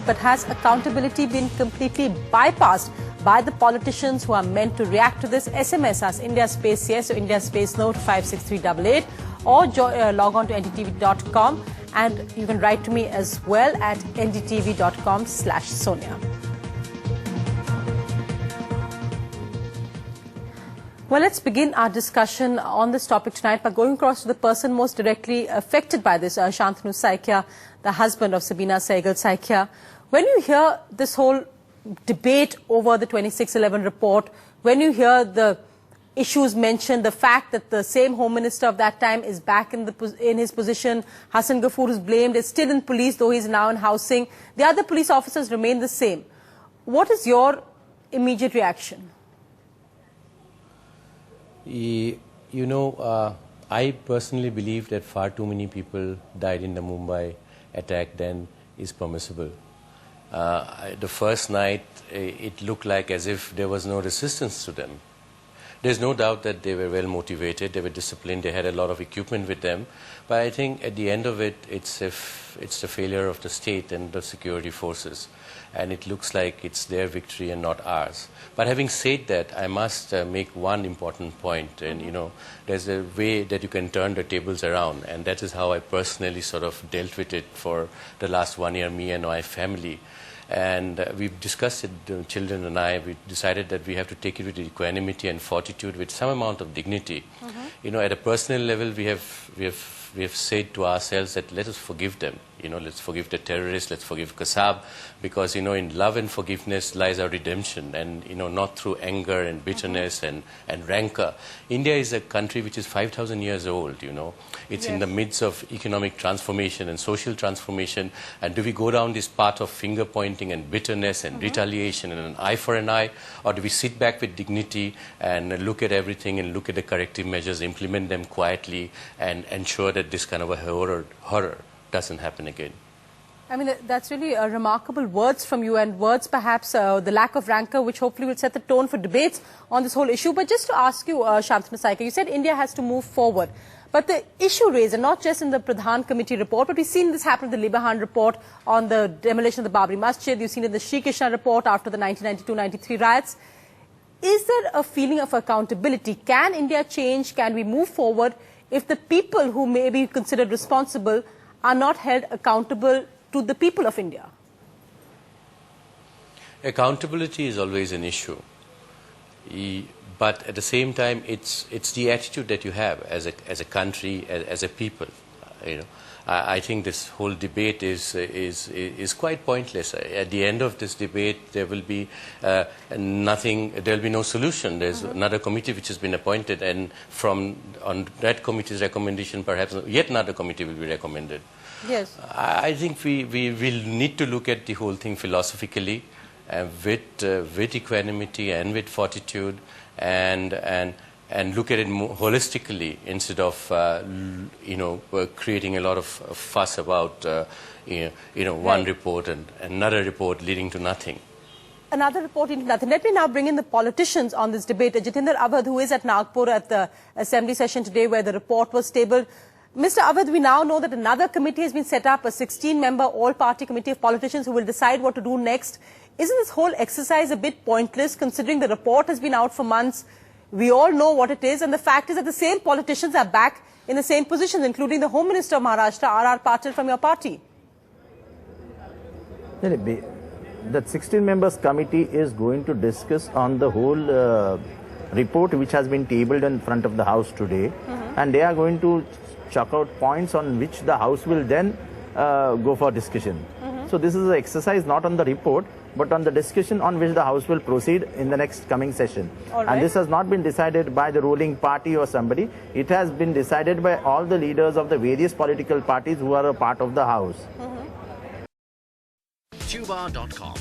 but has accountability been completely bypassed by the politicians who are meant to react to this? SMS us India Space Yes or India Space No to 56388 or log on to ndtv.com, and you can write to me as well at ndtv.com/Sonia. Well, let's begin our discussion on this topic tonight by going across to the person most directly affected by this, Shantanu Saikia, the husband of Sabina Sehgal Saikia. When you hear this whole debate over the 2611 report, when you hear the issues mentioned, the fact that the same Home Minister of that time is back in his position, Hassan Ghafoor is blamed, is still in police, though he's now in housing, the other police officers remain the same. What is your immediate reaction? I personally believe that far too many people died in the Mumbai attack than is permissible. The first night, it looked like as if there was no resistance to them. There's no doubt that they were well motivated, they were disciplined, they had a lot of equipment with them. But I think at the end of it, it's the failure of the state and the security forces. And it looks like it's their victory and not ours. But having said that, I must make one important point. And, there's a way that you can turn the tables around. And that is how I personally sort of dealt with it for the last 1 year, me and my family. And we've discussed it, the children and I, we decided that we have to take it with equanimity and fortitude, with some amount of dignity. At a personal level, we have said to ourselves that let us forgive them. Let's forgive the terrorists, let's forgive Kassab, because, in love and forgiveness lies our redemption, and, not through anger and bitterness and rancor. India is a country which is 5,000 years old, It's in the midst of economic transformation and social transformation, and do we go down this path of finger pointing and bitterness and retaliation and an eye for an eye, or do we sit back with dignity and look at everything and look at the corrective measures, implement them quietly, and ensure that this kind of a horror doesn't happen again? I mean, that's really remarkable words from you, and words perhaps the lack of rancor, which hopefully will set the tone for debates on this whole issue. But just to ask you, Shantanu Saikia, you said India has to move forward. But the issue raised, and not just in the Pradhan Committee report, but we've seen this happen in the Libahan report on the demolition of the Babri Masjid. You've seen it in the Sri Krishna report after the 1992-93 riots. Is there a feeling of accountability? Can India change? Can we move forward if the people who may be considered responsible are not held accountable to the people of India? Accountability is always an issue. But at the same time, it's the attitude that you have as a country, as a people. I think this whole debate is quite pointless. At the end of this debate, there will be nothing. There will be no solution. There's another committee which has been appointed, and on that committee's recommendation, perhaps yet another committee will be recommended. Yes. I think we will need to look at the whole thing philosophically, with equanimity and with fortitude, and look at it more holistically, instead of creating a lot of fuss about one report and another report leading to nothing. Another report into nothing. Let me now bring in the politicians on this debate. Jitendra Awadh, who is at Nagpur at the Assembly session today where the report was tabled. Mr. Awadh, we now know that another committee has been set up, a 16-member all-party committee of politicians who will decide what to do next. Isn't this whole exercise a bit pointless, considering the report has been out for months? We all know what it is, and the fact is that the same politicians are back in the same positions, including the Home Minister of Maharashtra, R.R. Patil, from your party. That 16 members committee is going to discuss on the whole report which has been tabled in front of the House today, and they are going to chalk out points on which the House will then go for discussion. So this is an exercise not on the report, but on the discussion on which the House will proceed in the next coming session. And this has not been decided by the ruling party or somebody. It has been decided by all the leaders of the various political parties who are a part of the House. Tuba.com